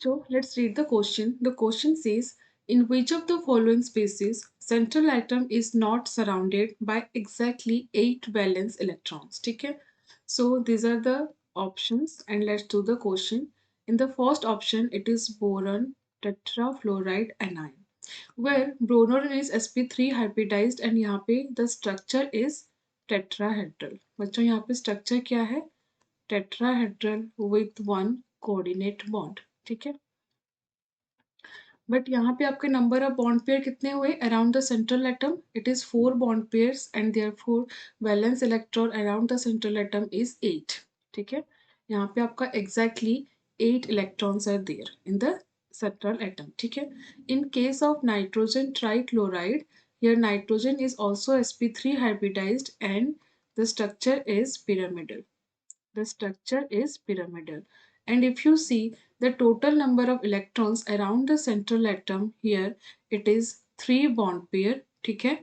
So let's read the question. The question says, in which of the following species central atom is not surrounded by exactly 8 valence electrons? Okay. So these are the options and let's do the question. In the first option, it is boron tetrafluoride anion, where boron is sp3 hybridized and यहाँ पे the structure is tetrahedral. बच्चों यहाँ पे structure क्या है? Tetrahedral with one coordinate bond. ठीक है. But यहाँ पे आपके नंबर ऑफ बॉन्ड पेयर कितने हुए around the central atom? It is 4 bond pairs and therefore valence electron around the central atom is 8. ठीक है, यहाँ पे आपका exactly 8 electrons are there in the central atom. ठीक है. In case of nitrogen trichloride, here nitrogen is also sp3 hybridized and the structure is pyramidal. The structure is pyramidal. And if you see the total number of electrons around the central atom, here it is 3 bond pair. ठीक है,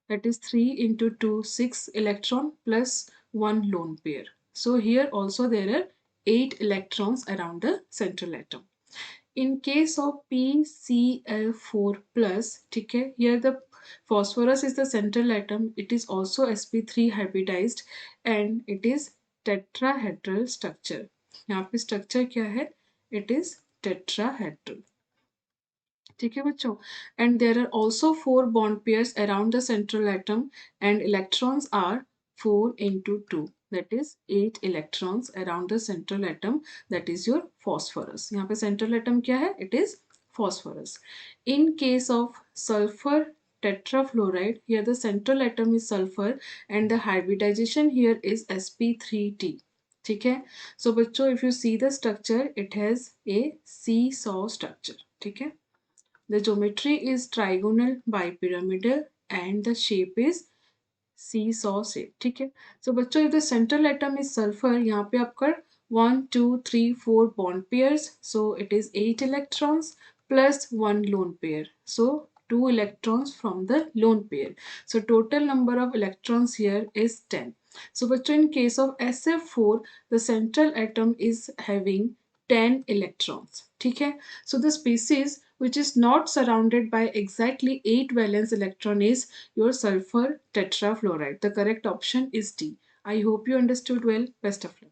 that is 3 into 2 6 electron plus 1 lone pair. So here also there are 8 electrons around the central atom. In case of PCl4 plus, ठीक है, here the phosphorus is the central atom. It is also sp3 hybridized and it is tetrahedral structure. यहाँ पे structure क्या है? It is tetrahedral. ठीक है बच्चों. And there are also 4 bond pairs around the central atom and electrons are 4 into 2. That is 8 electrons around the central atom. That is your phosphorus. यहाँ पे central atom क्या है? It is phosphorus. In case of sulfur tetrafluoride, here the central atom is sulfur and the hybridization here is sp3t. ठीक है. So बच्चों, if you see the structure, it has a seesaw structure. ठीक है. The geometry is trigonal bipyramidal and the shape is seesaw shape. ठीक है. So बच्चों, if the central atom is sulfur, यहाँ पे आपका 1 2 3 4 bond pairs, so it is 8 electrons plus 1 lone pair, so 2 electrons from the lone pair. So total number of electrons here is 10. So बच्चों, in case of SF4, the central atom is having 10 electrons. ठीक है. So the species which is not surrounded by exactly 8 valence electron is your sulfur tetrafluoride. The correct option is D. I hope you understood well. Best of luck.